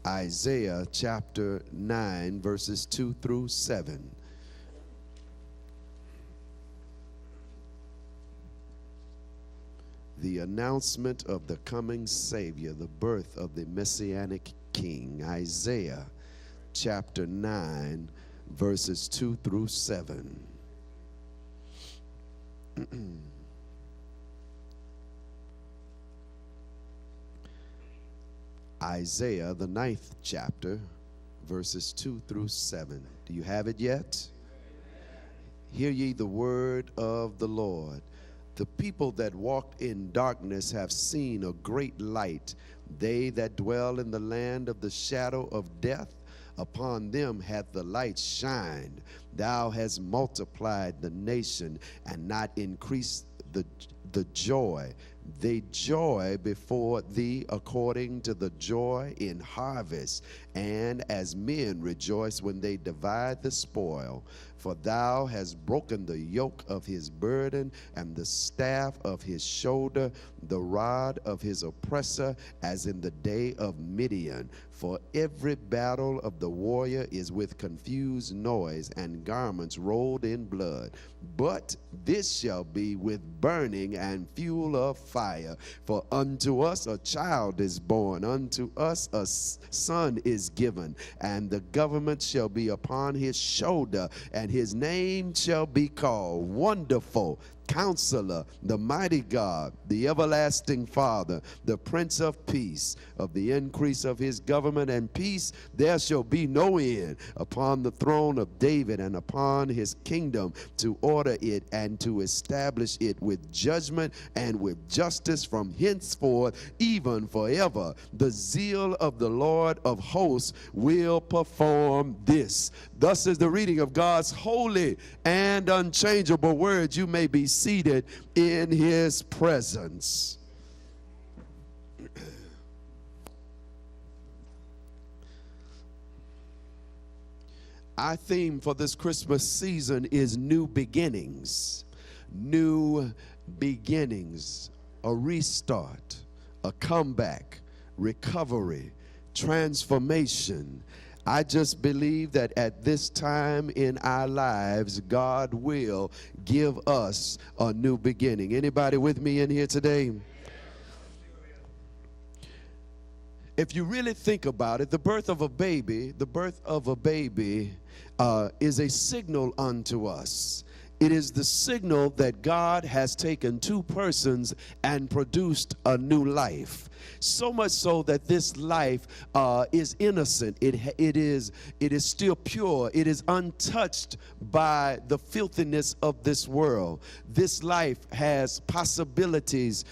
Isaiah chapter 9, verses 2 through 7. The announcement of the coming Savior, the birth of the Messianic King. Isaiah chapter 9, verses 2 through 7. Isaiah, the 9th chapter, verses 2 through 7. Do you have it yet? Hear ye the word of the Lord. The people that walked in darkness have seen a great light. They that dwell in the land of the shadow of death, upon them hath the light shined. Thou hast multiplied the nation and not increased the joy. They joy before thee according to the joy in harvest, and as men rejoice when they divide the spoil. For thou hast broken the yoke of his burden, and the staff of his shoulder, the rod of his oppressor, as in the day of Midian. For every battle of the warrior is with confused noise, and garments rolled in blood. But this shall be with burning and fuel of fire. For unto us a child is born, unto us a son is given, and the government shall be upon his shoulder, and his name shall be called Wonderful, Counselor, the Mighty God, the Everlasting Father, the Prince of Peace. Of the increase of his government and peace there shall be no end, upon the throne of David and upon his kingdom, to order it and to establish it with judgment and with justice from henceforth, even forever. The zeal of the Lord of hosts will perform this. Thus is the reading of God's holy and unchangeable words. You may be seated in his presence. Our theme for this Christmas season is new beginnings. New beginnings, a restart, a comeback, recovery, transformation. I just believe that at this time in our lives, God will give us a new beginning. Anybody with me in here today? If you really think about it, the birth of a baby is a signal unto us. It is the signal that God has taken two persons and produced a new life. So much so that this life is innocent. It is still pure. It is untouched by the filthiness of this world. This life has possibilities,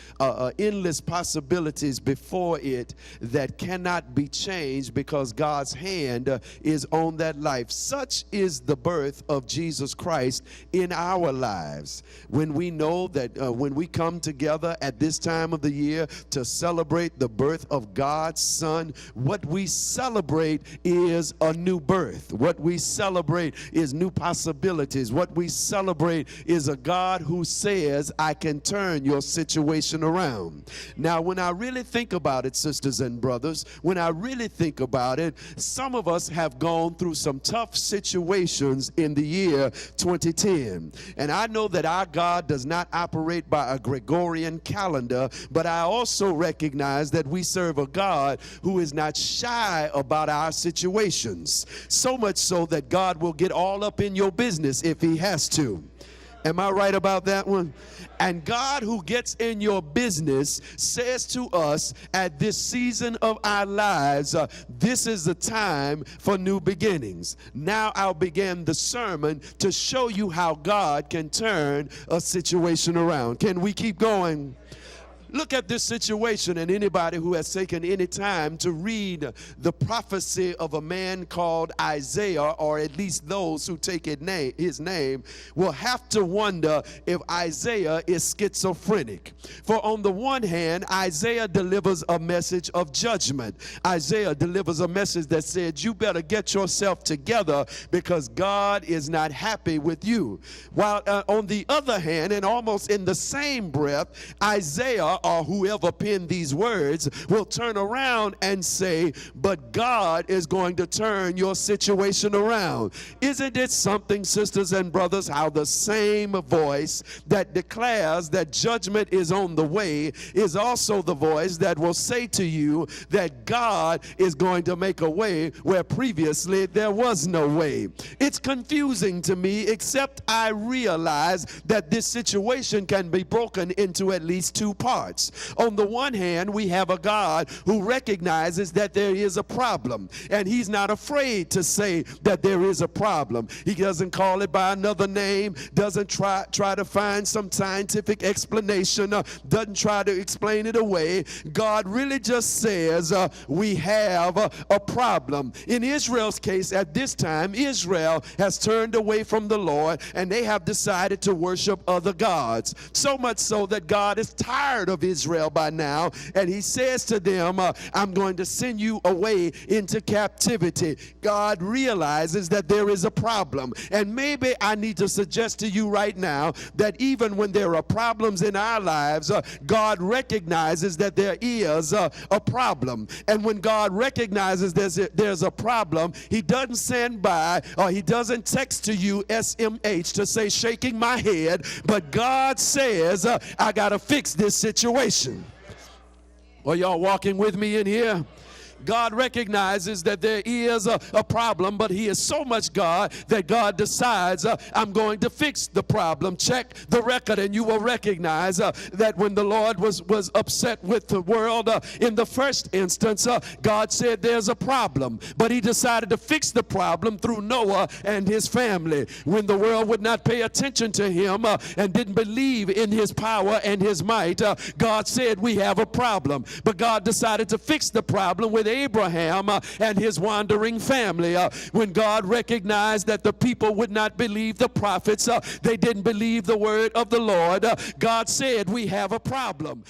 endless possibilities before it that cannot be changed because God's hand is on that life. Such is the birth of Jesus Christ in our lives. When we know that when we come together at this time of the year to celebrate the birth of God's Son, what we celebrate is a new birth. What we celebrate is new possibilities. What we celebrate is a God who says, I can turn your situation around. Now, when I really think about it, sisters and brothers, when I really think about it, some of us have gone through some tough situations in the year 2010. And I know that our God does not operate by a Gregorian calendar, but I also recognize that we serve a God who is not shy about our situations. So much so that God will get all up in your business if he has to. Am I right about that one? And God, who gets in your business, says to us at this season of our lives, this is the time for new beginnings. Now I'll begin the sermon to show you how God can turn a situation around. Can we keep going? Look at this situation, and anybody who has taken any time to read the prophecy of a man called Isaiah, or at least those who take his name, will have to wonder if Isaiah is schizophrenic. For on the one hand, Isaiah delivers a message of judgment. Isaiah delivers a message that said, you better get yourself together because God is not happy with you. While on the other hand, and almost in the same breath, Isaiah or whoever penned these words will turn around and say, but God is going to turn your situation around. Isn't it something, sisters and brothers, how the same voice that declares that judgment is on the way is also the voice that will say to you that God is going to make a way where previously there was no way. It's confusing to me, except I realize that this situation can be broken into at least two parts. On the one hand, we have a God who recognizes that there is a problem, and he's not afraid to say that there is a problem. He doesn't call it by another name, doesn't try to find some scientific explanation, doesn't try to explain it away. God really just says we have a problem. In Israel's case, at this time, Israel has turned away from the Lord, and they have decided to worship other gods. So much so that God is tired of Israel by now, and he says to them, I'm going to send you away into captivity. God realizes that there is a problem, and maybe I need to suggest to you right now that even when there are problems in our lives, God recognizes that there is a problem. And when God recognizes there's a problem, he doesn't stand by or he doesn't text to you SMH to say shaking my head, but God says, I got to fix this situation. Are y'all walking with me in here? God recognizes that there is a problem, but he is so much God that God decides, I'm going to fix the problem. Check the record and you will recognize that when the Lord was upset with the world in the first instance, God said there's a problem, but he decided to fix the problem through Noah and his family. When the world would not pay attention to him and didn't believe in his power and his might, God said we have a problem. But God decided to fix the problem with Abraham and his wandering family. When God recognized that the people would not believe the prophets, they didn't believe the word of the Lord, God said we have a problem.